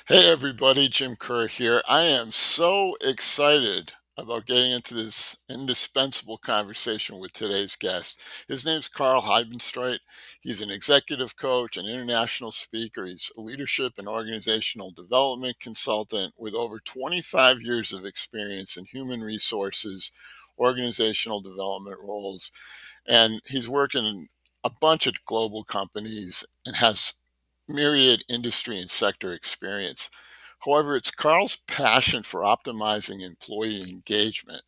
Hey everybody, Jim Kerr here. I am so excited about getting into this indispensable conversation with today's guest. His name's Karl Hebenstreit. He's an executive coach, an international speaker. He's a leadership and organizational development consultant with over 25 years of experience in human resources, organizational development roles, and he's worked in a bunch of global companies and has myriad industry and sector experience. However, it's Carl's passion for optimizing employee engagement,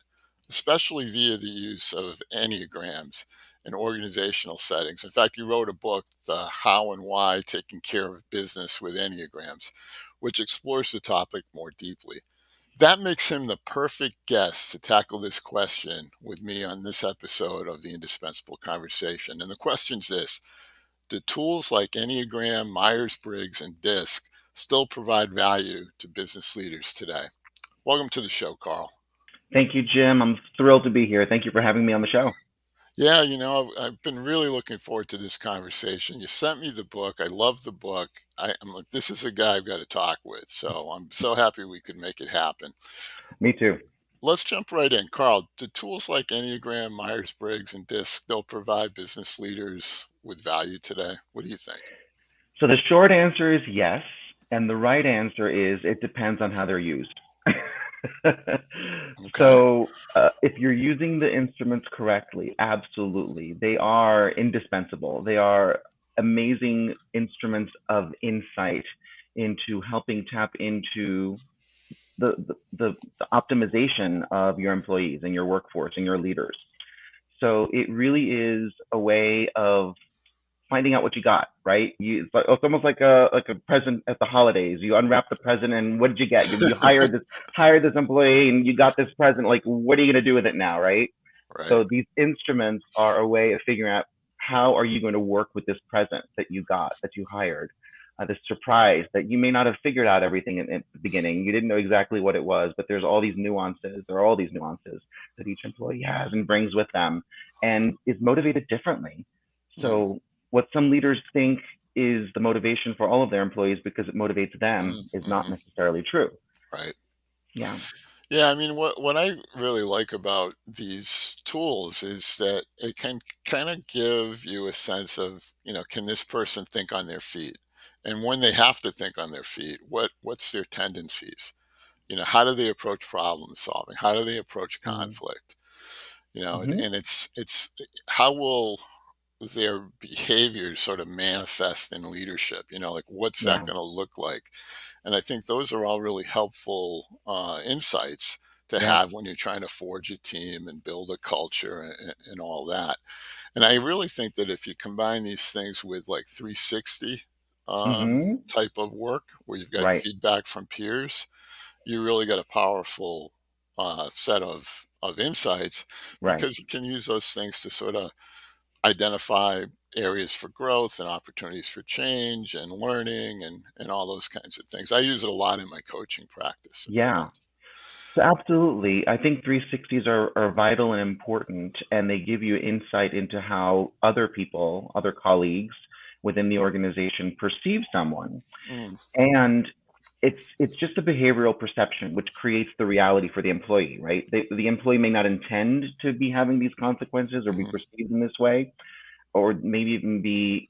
especially via the use of Enneagrams in organizational settings. In fact, you wrote a book, The How and Why Taking Care of Business with Enneagrams, which explores the topic more deeply. That makes him the perfect guest to tackle this question with me on this episode of the Indispensable Conversation. And the question's this: do tools like Enneagram, Myers-Briggs, and DISC still provide value to business leaders today? Welcome to the show, Carl. Thank you, Jim. I'm thrilled to be here. Thank you for having me on the show. Yeah, I've been really looking forward to this conversation. You sent me the book. I love the book. I'm like, this is a guy I've got to talk with. So I'm so happy we could make it happen. Me too. Let's jump right in. Carl, do tools like Enneagram, Myers-Briggs, and DISC still provide business leaders with value today? What do you think? So the short answer is yes, and the right answer is it depends on how they're used. Okay. So if you're using the instruments correctly, absolutely, they are indispensable. They are amazing instruments of insight into helping tap into the optimization of your employees and your workforce and your leaders. So it really is a way of finding out what you got, right? It's almost like a present at the holidays. You unwrap the present, and what did you get? You hired this employee, and you got this present. Like, what are you gonna do with it now, right? Right. So these instruments are a way of figuring out how are you going to work with this present that you got, that you hired, this surprise that you may not have figured out everything in the beginning. You didn't know exactly what it was, but there's all these nuances. There are all these nuances that each employee has and brings with them, and is motivated differently. Mm, So what some leaders think is the motivation for all of their employees because it motivates them is not mhm. necessarily true. Right. Yeah. Yeah, I mean, what I really like about these tools is that it can kind of give you a sense of, can this person think on their feet? And when they have to think on their feet, what's their tendencies? How do they approach problem solving? How do they approach Mm-hmm. conflict? Mm-hmm. And it's how will their behavior sort of manifest in leadership? Like what's that Yeah. going to look like? And I think those are all really helpful insights to Yeah. have when you're trying to forge a team and build a culture and all that. And I really think that if you combine these things with like 360 Mm-hmm. type of work where you've got Right. feedback from peers, you really got a powerful set of insights Right. because you can use those things to sort of identify areas for growth and opportunities for change and learning and all those kinds of things. I use it a lot in my coaching practice, in Yeah. fact. So absolutely. I think 360s are vital and important, and they give you insight into how other people, other colleagues within the organization perceive someone. Mm, And it's just a behavioral perception which creates the reality for the employee, right? The employee may not intend to be having these consequences or be mhm, perceived in this way, or maybe even be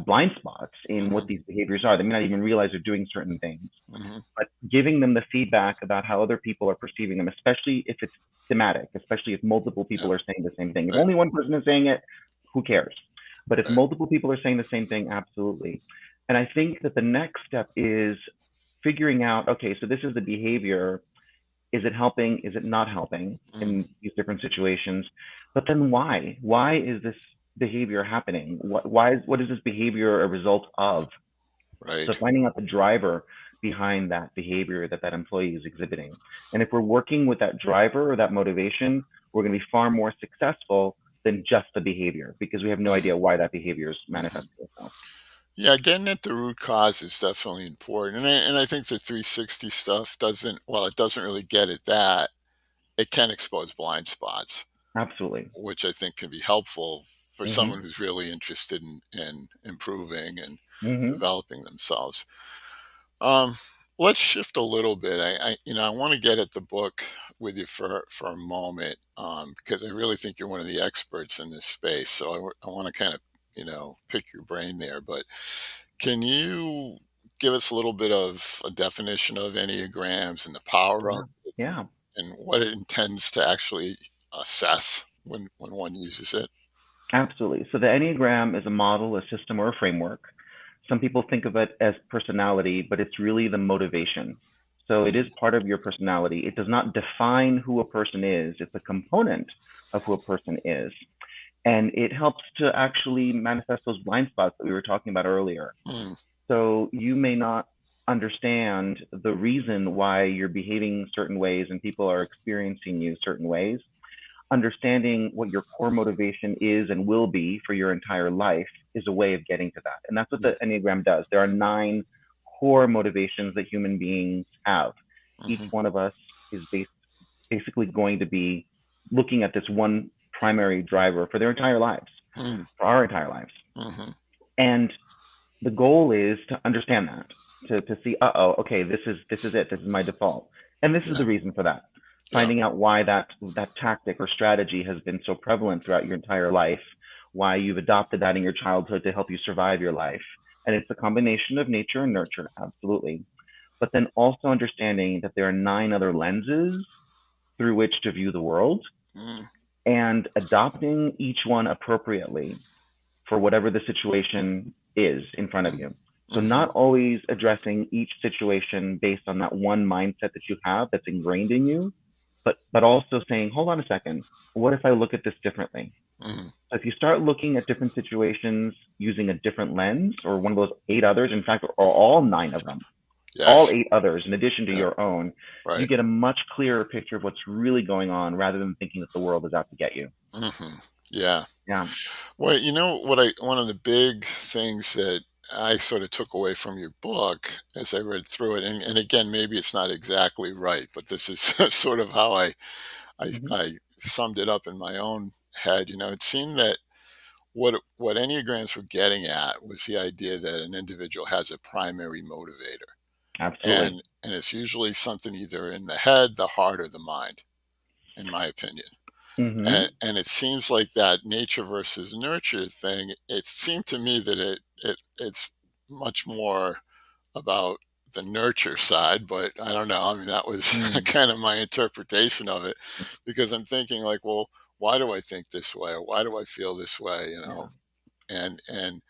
blind spots in what mhm, these behaviors are. They may not even realize they're doing certain things. mhm, But giving them the feedback about how other people are perceiving them, especially if it's thematic, especially if multiple yeah, people are saying the same thing. If right, only one person is saying it, who cares? But if right. multiple people are saying the same thing, absolutely. And I think that the next step is figuring out, okay, so this is the behavior. Is it helping? Is it not helping Mm, in these different situations? But then why? Why is this behavior happening? What is this behavior a result of? So right. finding out the driver behind that behavior that that employee is exhibiting. And if we're working with that driver or that motivation, we're going to be far more successful than just the behavior because we have no Mm, idea why that behavior is mhm. manifesting itself. Yeah, getting at the root cause is definitely important. And I think the 360 stuff it doesn't really get at that. It can expose blind spots, Absolutely. which I think can be helpful for Mm-hmm. someone who's really interested in improving and Mm-hmm. developing themselves. Um, Let's shift a little bit. I want to get at the book with you for a moment, because I really think you're one of the experts in this space. So I want to kind of, pick your brain there. But can you give us a little bit of a definition of Enneagrams and the power of Yeah. it, Yeah. and what it intends to actually assess when one uses it? Absolutely. So the Enneagram is a model, a system, or a framework. Some people think of it as personality, but it's really the motivation. So it is Mm, part of your personality. It does not define who a person is, it's a component of who a person is. And it helps to actually manifest those blind spots that we were talking about earlier. mm, So you may not understand the reason why you're behaving certain ways and people are experiencing you certain ways. Understanding what your core motivation is and will be for your entire life is a way of getting to that. And that's what mm, the Enneagram does. There are 9 core motivations that human beings have. Each mhm, one of us is basically going to be looking at this one primary driver for their entire lives, mm, for our entire lives. mhm, And the goal is to understand that, to see, uh-oh, okay, this is it, this is my default, and this is yeah, the reason for that. yeah. Finding out why that tactic or strategy has been so prevalent throughout your entire life, why you've adopted that in your childhood to help you survive your life, and it's a combination of nature and nurture, absolutely. But then also understanding that there are 9 other lenses through which to view the world, Mm, and adopting each one appropriately for whatever the situation is in front of mm, you. So mhm, not always addressing each situation based on that one mindset that you have that's ingrained in you, but also saying, hold on a second, what if I look at this differently? mhm. So if you start looking at different situations using a different lens or one of those 8 others, in fact, or all 9 of them, all Yes. 8 others in addition to Yeah. your own, you Right. get a much clearer picture of what's really going on rather than thinking that the world is out to get you. Yeah. Yeah. Well, one of the big things that I sort of took away from your book as I read through it, and again, maybe it's not exactly right, but this is sort of how Hmm. I summed it up in my own head. It seemed that what Enneagrams were getting at was the idea that an individual has a primary motivator. Absolutely. And it's usually something either in the head, the heart, or the mind, in my opinion. Hmm. And it seems like that nature versus nurture thing, it seemed to me that it's much more about the nurture side, but I don't know. I mean, that was Mm. kind of my interpretation of it, because I'm thinking like, well, why do I think this way, or why do I feel this way, Yeah. and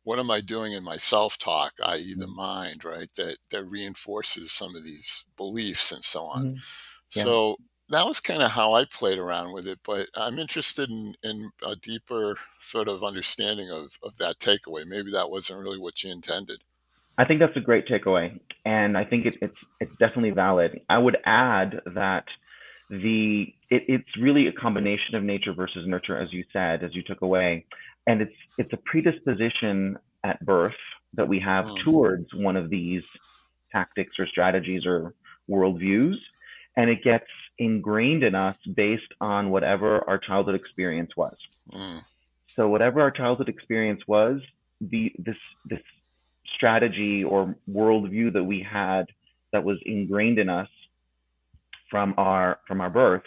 what am I doing in my self-talk, i.e. the Mm. mind, right? That reinforces some of these beliefs and so on. Mhm. Yeah. So that was kind of how I played around with it, but I'm interested in a deeper sort of understanding of that takeaway. Maybe that wasn't really what you intended. I think that's a great takeaway, and I think it's definitely valid. I would add that it's really a combination of nature versus nurture, as you said, as you took away, and it's a predisposition at birth that we have Mm, towards one of these tactics or strategies or worldviews, and it gets ingrained in us based on whatever our childhood experience was. mm, So whatever our childhood experience was, this strategy or worldview that we had that was ingrained in us from our birth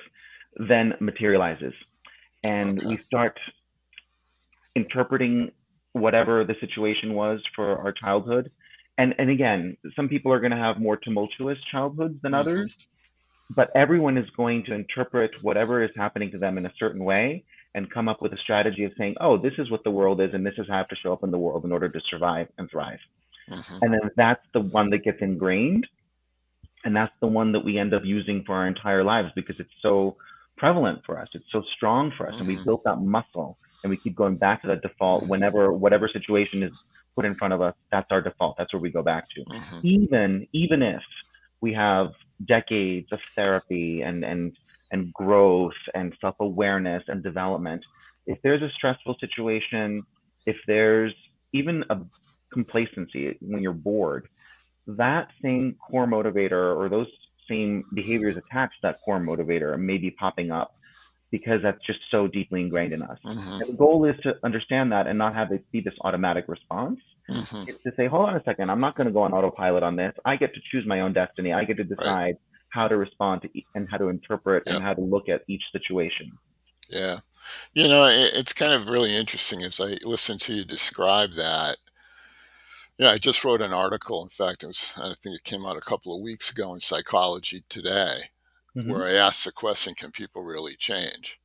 then materializes, and okay. we start interpreting whatever the situation was for our childhood. And again, some people are going to have more tumultuous childhoods than Hmm. others, but everyone is going to interpret whatever is happening to them in a certain way and come up with a strategy of saying, oh, this is what the world is, and this is how I have to show up in the world in order to survive and thrive. Hmm. And then that's the one that gets ingrained, and that's the one that we end up using for our entire lives because it's so prevalent for us. It's so strong for us, and we've Hmm. built that muscle, and we keep going back to that default Hmm. whenever whatever situation is put in front of us. That's our default. That's where we go back to, Hmm. even if we have decades of therapy and growth and self awareness and development. If there's a stressful situation, if there's even a complacency when you're bored, that same core motivator or those same behaviors attached to that core motivator may be popping up because that's just so deeply ingrained in us. Mhm. And the goal is to understand that and not have it be this automatic response. Mhm. It's to say, hold on a second, I'm not going to go on autopilot on this. I get to choose my own destiny. I get to Right. decide how to respond to and how to interpret and Yep. how to look at each situation. Yeah. It's kind of really interesting as I listen to you describe that. Yeah, I just wrote an article. In fact, I think it came out a couple of weeks ago in Psychology Today, where Hmm. I asked the question, can people really change?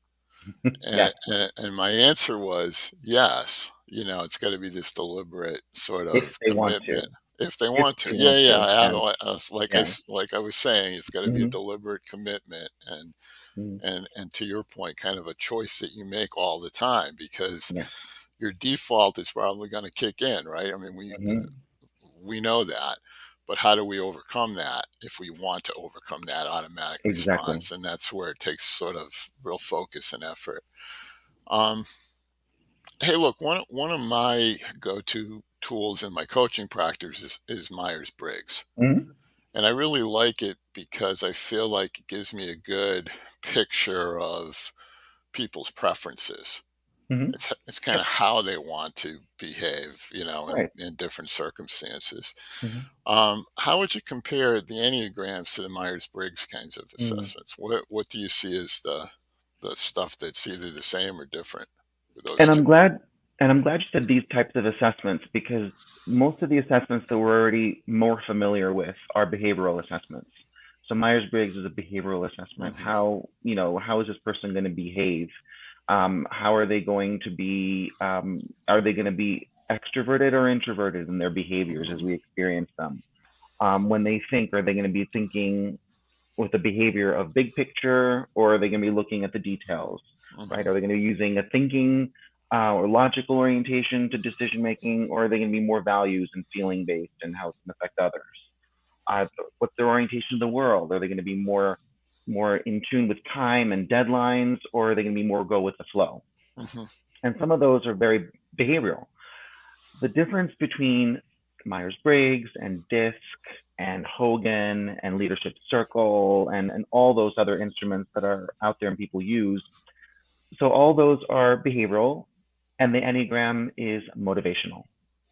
Yes, And my answer was yes. It's got to be this deliberate sort if of they want to. commitment if they If want to. they Yeah, want yeah. to. Yeah, yeah. Like I was saying, it's got to be a Hmm. deliberate commitment, Hmm. and to your point, kind of a choice that you make all the time, because Yes. your default is probably going to kick in, right? I mean, Hmm. we know that, but how do we overcome that if we want to overcome that automatic Exactly. response? And that's where it takes sort of real focus and effort. Um, hey, look, one of my go-to tools in my coaching practice is Myers-Briggs. Hmm. And I really like it because I feel like it gives me a good picture of people's preferences. Hmm. It's kind Yep. of how they want to behave, Right. in different circumstances. Hmm. How would you compare the Enneagrams to the Myers-Briggs kinds of Hmm. assessments? What do you see as the stuff that's either the same or different with those And two? I'm glad you said these types of assessments because most of the assessments that we're already more familiar with are behavioral assessments. So Myers-Briggs is a behavioral assessment. Hmm. How is this person going to behave? How are they going to be? Are they going to be extroverted or introverted in their behaviors as Hmm. we experience them? When they think, are they going to be thinking with the behavior of big picture, or are they going to be looking at the details, right? Hmm. Are they going to be using a thinking or logical orientation to decision making, or are they going to be more values and feeling based and how it can affect others? Uh, what's their orientation to the world? Are they going to be more in tune with time and deadlines, or are they going to be more go with the flow? Hmm. And some of those are very behavioral. The difference between Myers-Briggs and DISC and Hogan and Leadership Circle and all those other instruments that are out there and people use. So all those are behavioral and the Enneagram is motivational.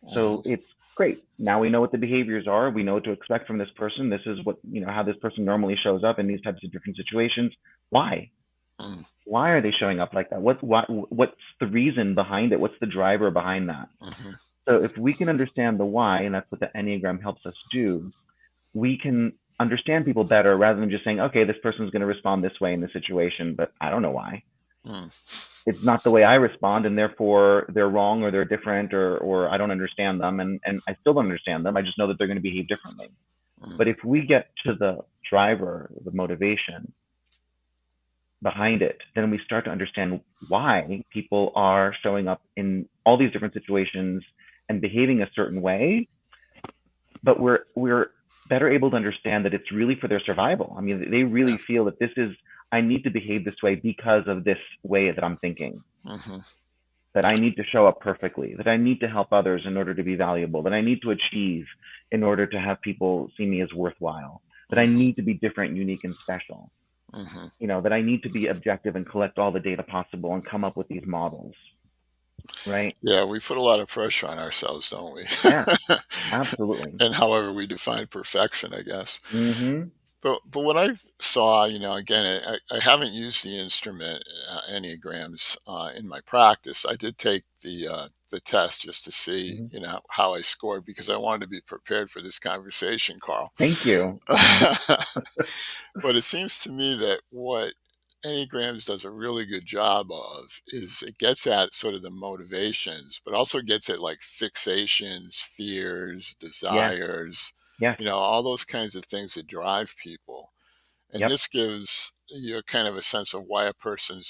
Hmm. So it's great. Now we know what the behaviors are. We know what to expect from this person. This is how this person normally shows up in these types of different situations. Why? Hmm. Why are they showing up like that? What's the reason behind it? What's the driver behind that? Hmm. So if we can understand the why, and that's what the Enneagram helps us do, we can understand people better rather than just saying, okay, this person's going to respond this way in this situation, but I don't know why. Hmm. It's not the way I respond, and therefore they're wrong or they're different or I don't understand them, and I still don't understand them. I just know that they're going to behave differently. Hmm. But if we get to the driver, the motivation behind it, then we start to understand why people are showing up in all these different situations and behaving a certain way, but we're better able to understand that it's really for their survival. I mean, they really feel that this is I need to behave this way because of this way that I'm thinking. Yeah. Hmm. That I need to show up perfectly, that I need to help others in order to be valuable, that I need to achieve in order to have people see me as worthwhile, that I Hmm. need to be different, unique, and special, Hmm. that I need to be objective and collect all the data possible and come up with these models, right? Yeah, we put a lot of pressure on ourselves, don't we? Yes, absolutely. And however we define perfection, I guess. Mm-hmm. But what I saw, again, I haven't used the instrument enneagrams in my practice. I did take the test just to see, Mm-hmm. how I scored, because I wanted to be prepared for this conversation, Carl. Thank you. But it seems to me that what Enneagrams does a really good job of is it gets at sort of the motivations, but also gets at like fixations, fears, Yes, desires, yes, all those kinds of things that drive people. And yep. this gives you kind of a sense of why a person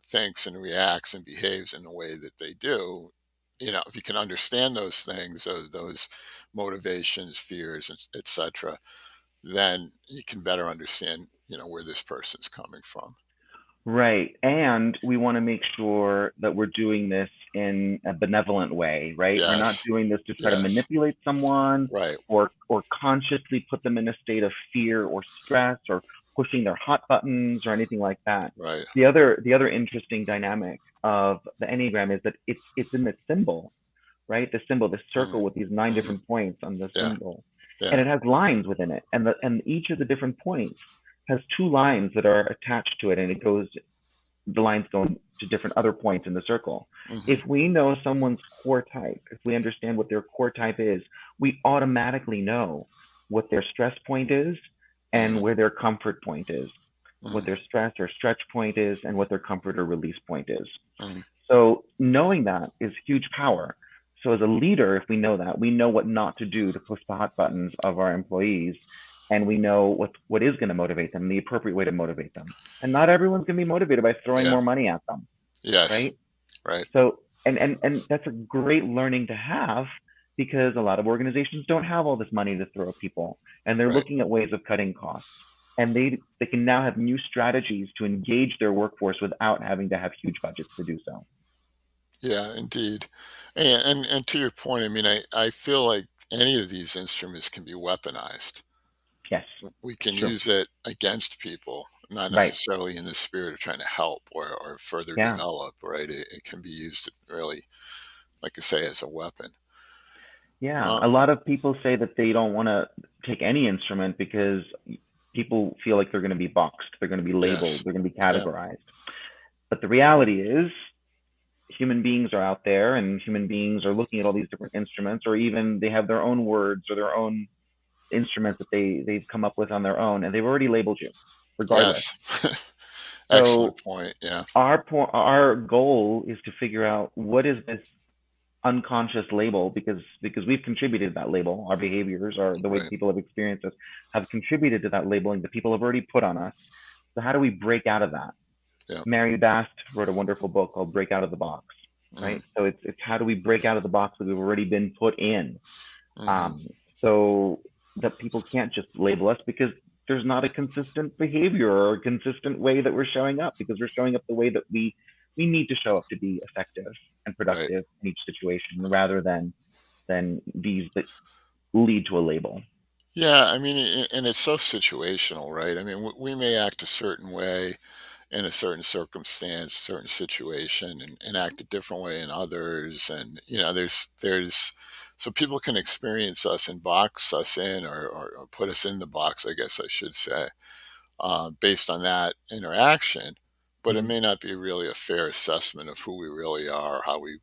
thinks and reacts and behaves in the way that they do. If you can understand those things, those motivations, fears, etc., then you can better understand, where this person's coming from. Right. And we want to make sure that we're doing this in a benevolent way, right? We're not Yes. doing this to try to Yes. manipulate someone Right. or consciously put them in a state of fear or stress or pushing their hot buttons or anything like that. Right. The other interesting dynamic of the Enneagram is that it's in the symbol, right? The symbol, the Hmm. circle with these nine Hmm. different points on the Yeah. symbol. And Yeah. it has lines within it. And each of the different points has two lines that are attached to it, and the lines go to different other points in the circle. Hmm. If we know someone's core type, if we understand what their core type is, we automatically know what their stress point is and Hmm. where their comfort point is, what their Hmm. stress or stretch point is, and what their comfort or release point is. Hmm. So knowing that is huge power. So as a leader, if we know that, we know what not to do to push the hot buttons of our employees, and we know what is going to motivate them, the appropriate way to motivate them. And not everyone's going to be motivated by throwing Yeah. more money at them, Yes. right? Right. So and that's a great learning to have because a lot of organizations don't have all this money to throw at people, and they're Right. looking at ways of cutting costs. And they can now have new strategies to engage their workforce without having to have huge budgets to do so. Yeah, indeed. And to your point, I mean, I feel like any of these instruments can be weaponized. Yes, We it's can true. use it against people, not Right. necessarily in the spirit of trying to help or further Yeah. develop, right? It can be used really, like I say, as a weapon. Yeah. Uh, A lot of people say that they don't want to take any instrument because people feel like they're going to be boxed, they're going to be labeled, yes. they're going to be Yeah. categorized. But the reality is, human beings are out there and human beings are looking at all these different instruments, or even they have their own words or their own instruments that they've come up with on their own, and they've already labeled you regardless. Yes. Excellent So point. Yeah. our goal is to figure out what is this unconscious label, because we've contributed to that label. Our behaviors, or the way Right. people have experienced us, have contributed to that labeling that people have already put on us. So how do we break out of that? Yeah. Mary Bast wrote a wonderful book called Break Out of the Box, Mm-hmm. right? So it's how do we break out of the box that we've already been put in, Mm-hmm. um, so that people can't just label us because there's not a consistent behavior or a consistent way that we're showing up, because we're showing up the way that we need to show up to be effective and Right. productive in each situation, rather than these that lead to a label. Yeah. I mean, and it's so situational, right? I mean, we may act a certain way in a certain circumstance, certain situation, and act a different way in others. And there's so people can experience us and box us in, or put us in the box, I guess I should say, based on that interaction. But it Mm-hmm. may not be really a fair assessment of who we really are, how we,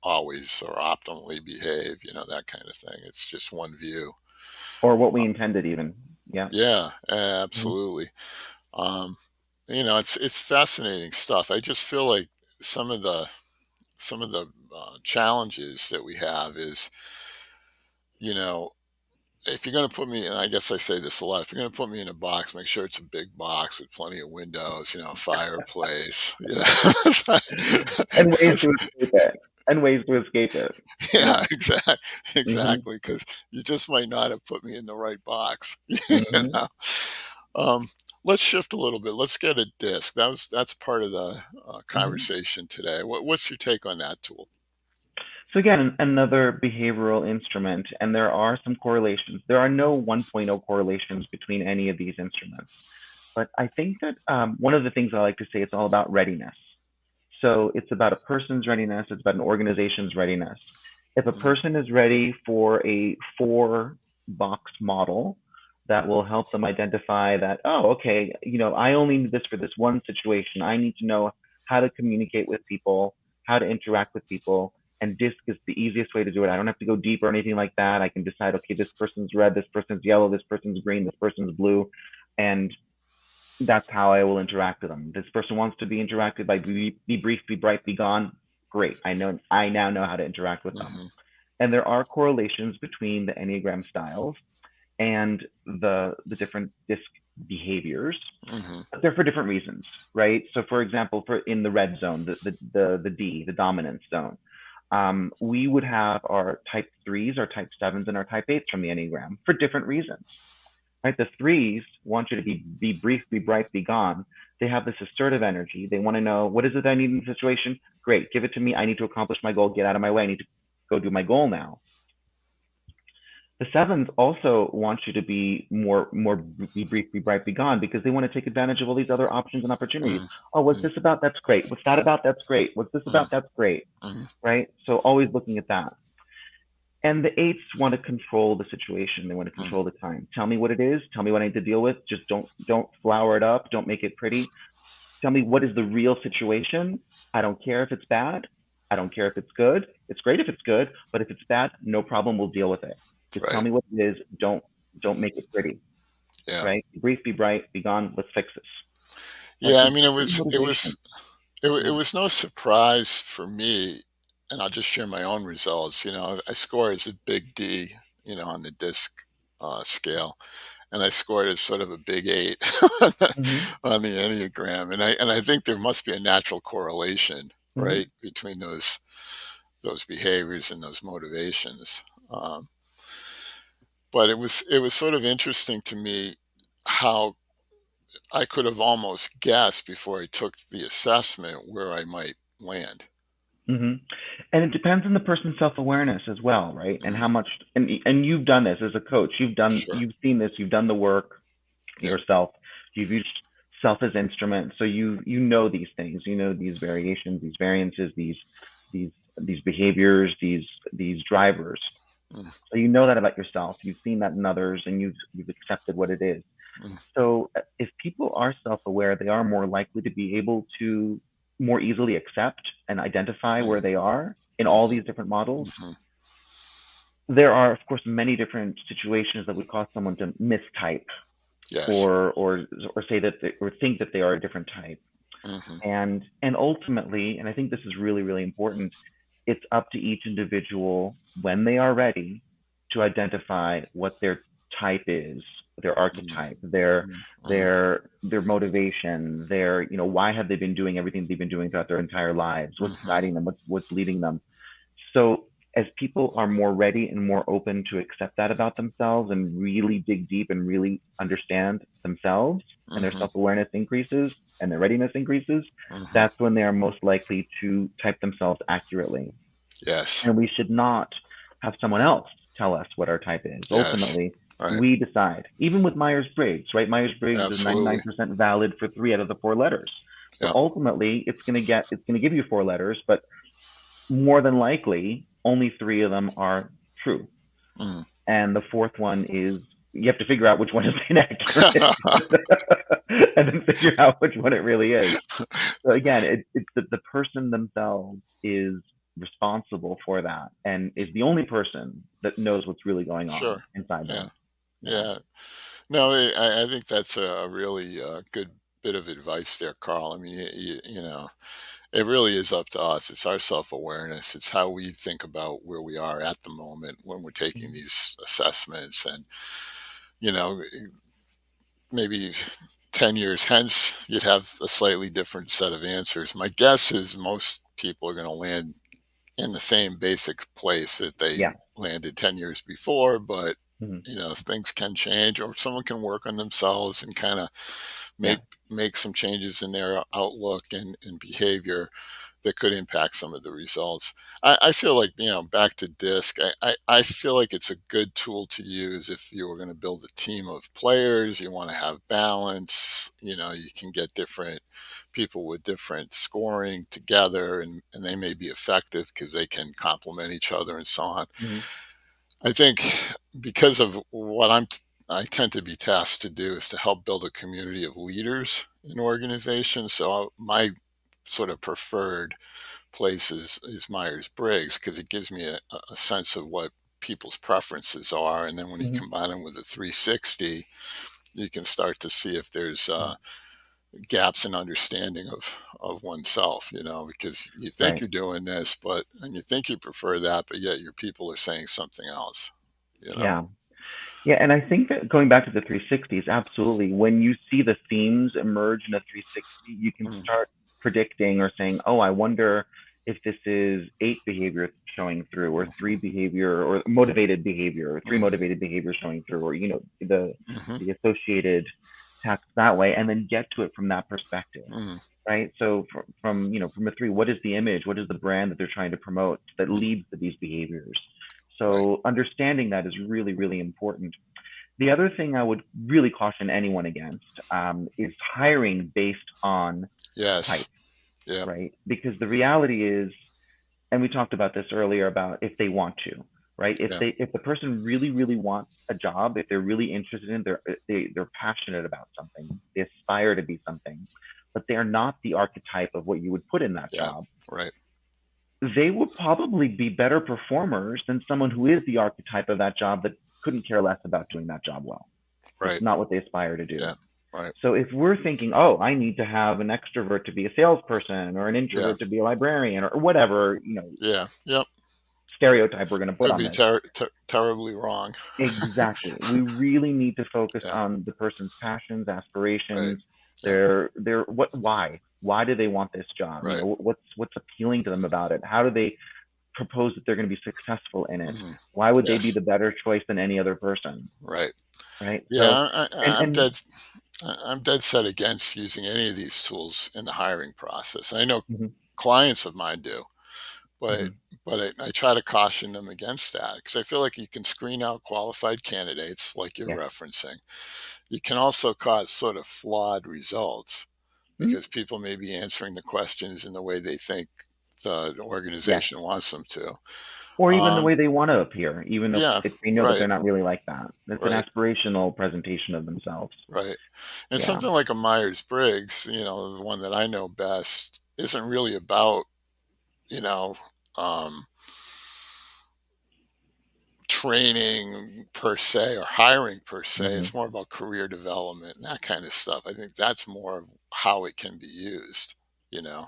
always or optimally behave, that kind of thing. It's just one view. Or what we intended, even. Yeah. Yeah, Mm-hmm. absolutely. Um, it's fascinating stuff. I just feel like some of the challenges that we have is, you know, if you're going to put me, and I guess I say this a lot, if you're going to put me in a box, make sure it's a big box with plenty of windows, a fireplace. And ways to escape it. And ways to escape it. Yeah, Yeah. exactly, Mm-hmm. exactly. Because you just might not have put me in the right box. you Mm-hmm. know. Um, let's shift a little bit. Let's get a disc. That's part of the Mm-hmm. conversation today. What's your take on that tool? So again, another behavioral instrument, and there are some correlations. There are no 1.0 correlations between any of these instruments, but I think that one of the things I like to say, it's all about readiness. So it's about a person's readiness. It's about an organization's readiness. If a Hmm. person is ready for a four-box model that will help them identify that, oh, okay, I only need this for this one situation. I need to know how to communicate with people, how to interact with people, and DISC is the easiest way to do it. I don't have to go deep or anything like that. I can decide, okay, this person's red, this person's yellow, this person's green, this person's blue, and that's how I will interact with them. This person wants to be interacted by be brief, be bright, be gone. Great. I now know how to interact with them. Hmm. And there are correlations between the Enneagram styles and the different DISC behaviors, Hmm. but they're for different reasons, right? So for example, for in the red zone, the D, the dominance zone, we would have our type threes, our type sevens, and our type eights from the Enneagram for different reasons. right? The threes want you to be brief, be bright, be gone. They have this assertive energy. They want to know, what is it I need in the situation? Great, give it to me. I need to accomplish my goal. Get out of my way. I need to go do my goal now. The sevens also want you to be more be brief, be bright, be gone, because they want to take advantage of all these other options and opportunities. mm, Oh, what's mm, this about? That's great. What's that about? That's great. What's this mm, about? That's great. mm, Right? So always looking at that. And the eights want to control the situation. They want to mm, control the time. Tell me what it is. Tell me what I need to deal with. Just don't flower it up. Don't make it pretty. Tell me what is the real situation. I don't care if it's bad. I don't care if it's good. It's great if it's good, but if it's bad, no problem. We'll deal with it. Just tell right. me what it is. Don't make it pretty. Yeah. Right? Be brief, be bright, be gone. Let's fix this. Right? Yeah. So I mean, motivation. it Yeah. was no surprise for me, and I'll just share my own results. I score as a big D, on the disc scale, and I scored as sort of a big eight on Mm-hmm. the Enneagram, and I think there must be a natural correlation, Mm-hmm. right, between those behaviors and those motivations. Um, but it was sort of interesting to me how I could have almost guessed before I took the assessment where I might land. Mm-hmm. And it depends on the person's self-awareness as well, right? And how Mhm. much, and you've done this as a coach. Sure. You've seen this. You've done the work Yeah. yourself. You've used self as instrument, so you know these things. You know these variations, these variances, these these behaviors, these drivers. Mm, So you know that about yourself. You've seen that in others, and you've accepted what it is. mm, So if people are self-aware, they are more likely to be able to more easily accept and identify where mm, they are in all mhm, these different models. mhm. There are, of course, many different situations that would cause someone to mistype Yes. or say that or think that they are a different type. Mhm, And ultimately, and I think this is really, really important, it's up to each individual when they are ready to identify what their type is, their mm, archetype, mm, mm, their motivation, their, why have they been doing everything they've been doing throughout their entire lives? What's mhm. guiding them? What's leading them? So as people are more ready and more open to accept that about themselves and really dig deep and really understand themselves, and their Mhm, self-awareness increases and their readiness increases, mhm. that's when they are most likely to type themselves accurately. Yes, And we should not have someone else tell us what our type is. yes. Ultimately, Right. we decide. Even with Myers-Briggs, right? Myers-Briggs is Absolutely. 99% valid for 3 out of the 4 letters. So Yeah. ultimately, it's going to give you 4 letters, but more than likely, only 3 of them are true. Mm. And the fourth one is, you have to figure out which one is inaccurate and then figure out which one it really is. So again, it's the person themselves is responsible for that and is the only person that knows what's really going on Sure. inside Yeah. them. Yeah. Yeah. No, I think that's a really good bit of advice there, Carl. I mean, it really is up to us. It's our self awareness. It's how we think about where we are at the moment when we're taking Mhm. these assessments. And, you know, maybe 10 years hence, you'd have a slightly different set of answers. My guess is most people are going to land in the same basic place that they Yeah. landed 10 years before, but Hmm. things can change, or someone can work on themselves and kind of Yeah. make some changes in their outlook and behavior that could impact some of the results. I feel like, back to disc, I feel like it's a good tool to use if you were going to build a team of players. You want to have balance. You can get different people with different scoring together, and they may be effective because they can complement each other and so on. Hmm. I think because of what I tend to be tasked to do is to help build a community of leaders in organizations. So my sort of preferred place is Myers-Briggs because it gives me a sense of what people's preferences are. And then when you Hmm. combine them with a 360, you can start to see if there's gaps in understanding of oneself, because you think Right. you're doing this, and you think you prefer that, but yet your people are saying something else, you know? Yeah. Yeah, and I think that going back to the 360s, absolutely. When you see the themes emerge in a 360, you can Mm, start predicting or saying, "Oh, I wonder." if this is 8 behavior showing through, or 3 behavior, or motivated behavior, or three Hmm. motivated behaviors showing through, or Hmm. the associated tasks that way, and then get to it from that perspective, Hmm. right? So from a 3, what is the image? What is the brand that they're trying to promote that Hmm. leads to these behaviors? Right. So understanding that is really, really important. The other thing I would really caution anyone against is hiring based on Yes. type, Yep. right? Because the reality is, and we talked about this earlier about if they want to, right? Yeah. If the person really, really wants a job, if they're really interested in, they're passionate about something, they aspire to be something, but they're not the archetype of what you would put in that Yeah. job, Right. they will probably be better performers than someone who is the archetype of that job that couldn't care less about doing that job well. It's Right. not what they aspire to Yeah. do. Right. So if we're thinking, oh, I need to have an extrovert to be a salesperson or an Yeah. introvert to be a librarian or whatever, Yeah. Yep. stereotype we're going to put Could on be this. terribly wrong. Exactly. We really need to focus Yeah. on the person's passions, Right. aspirations, Yeah. their why? Why do they want this job? Right. What's appealing to them about it? How do they propose that they're going to be successful in it? Hmm. Why would they be Yes. the better choice than any other person? Right. Right? Yeah. So, I'm and I'm dead set against using any of these tools in the hiring process. I know mhm, clients of mine do, but mhm, I try to caution them against that because I feel like you can screen out qualified candidates, like you're yes, referencing. You can also cause sort of flawed results mhm, because people may be answering the questions in the way they think the yes, organization wants them to. or even the Um, way they want to appear, even yeah, if they know that they're right, not really like that. It's an right, aspirational presentation of themselves. right. And Yeah. something like a Myers-Briggs, the one that I know best, isn't really about, you know, um, training per se or hiring per se. Hmm. It's more about career development and that kind of stuff. I think that's more of how it can be used, you know.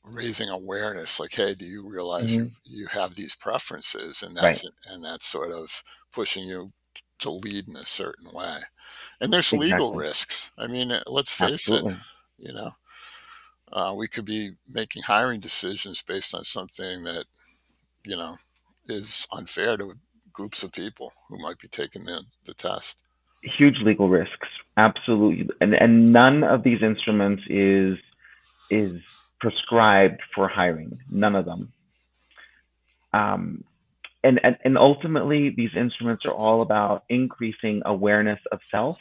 Raising awareness, like, hey, do you realize Hmm. you have these preferences, and Right. that's sort of pushing you to lead in a certain way. And there's legal Exactly. risks. I mean, let's face it, Absolutely. you know, we could be making hiring decisions based on something that you know is unfair to groups of people who might be taking the test. Huge legal risks. Absolutely. And none of these instruments is prescribed for hiring. None of them. Um, and ultimately, these instruments are all about increasing awareness of self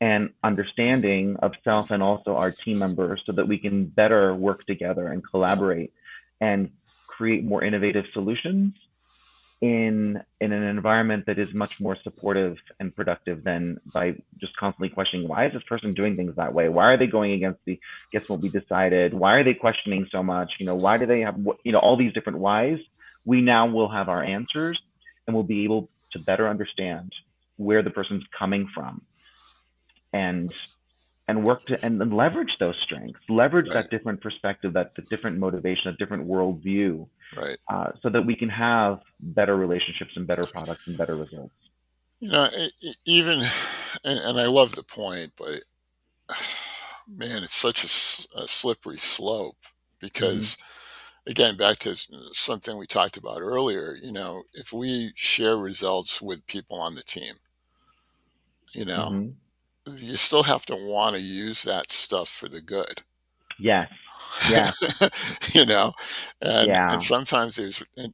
and Mm, understanding of mm, self and also our team members so that we can better work together and yeah, collaborate and create more innovative solutions in an environment that is much more supportive and productive than by just constantly questioning, why is this person doing things that way? Why are they going against what we decided? Why are they questioning so much? Why do they have all these different whys? We now will have our answers, and we'll be able to better understand where the person's coming from, and work to and leverage those strengths, leverage right, that different perspective, that the different motivation, a different worldview, right. so that we can have better relationships and better products and better results. Even and I love the point, but man, it's such a slippery slope Hmm. because, again, back to something we talked about earlier, if we share results with people on the team, you know, Hmm. you still have to want to use that stuff for the good. Yes. Yes. you know and Yeah. sometimes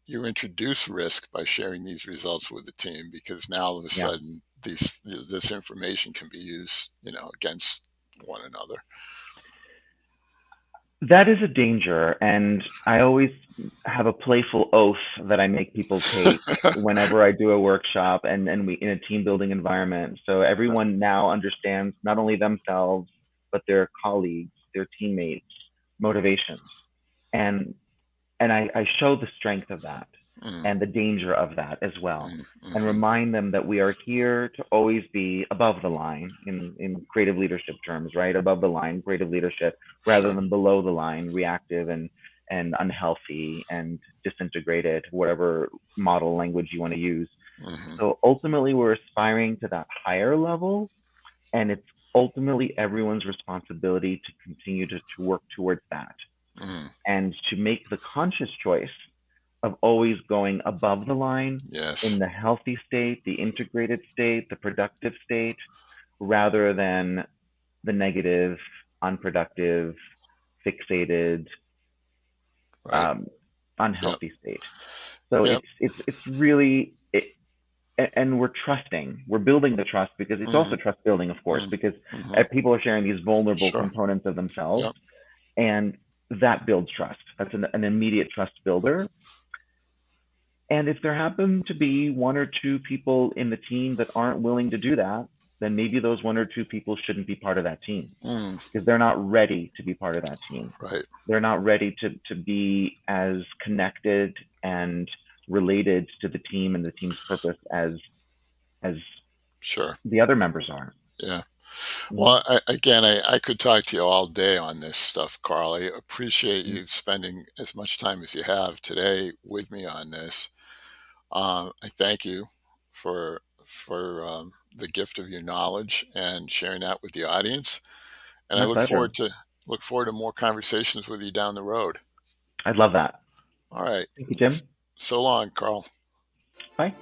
you introduce risk by sharing these results with the team because now all of a Yeah. sudden this information can be used against one another. That is a danger. And I always have a playful oath that I make people take whenever I do a workshop and we in a team building environment. So everyone now understands not only themselves, but their colleagues, their teammates, motivations. And I show the strength of that Mm, and the danger of that as well, mm, and mhm. remind them that we are here to always be above the line in creative leadership terms, right? Above the line, creative leadership, rather Sure. than below the line, reactive and unhealthy and disintegrated, whatever model language you want to use. Hmm. So ultimately, we're aspiring to that higher level, and it's ultimately everyone's responsibility to continue to work towards that. Mm. and to make the conscious choice of always going above the line in Yes. the healthy state, the integrated state, the productive state, rather than the negative, unproductive, fixated, Right. um, Yep. unhealthy state. So Yep. it's really and we're trusting. We're building the trust because it's also Mhm. trust building, of course, Mm. because Mhm. people are sharing these vulnerable Sure. components of themselves, Yep. and that builds trust. That's an immediate trust builder. And if there happen to be one or two people in the team that aren't willing to do that, then maybe those one or two people shouldn't be part of that team Mm. because they're not ready to be part of that team. Right. They're not ready to be as connected and related to the team and the team's purpose as Sure. the other members are. Yeah. Mhm. Well, I could talk to you all day on this stuff, Carl. I appreciate Mhm. you spending as much time as you have today with me on this. I thank you for the gift of your knowledge and sharing that with the audience. And I My pleasure. look forward to more conversations with you down the road. I'd love that. All right. Thank you, Jim. So long, Carl. Bye.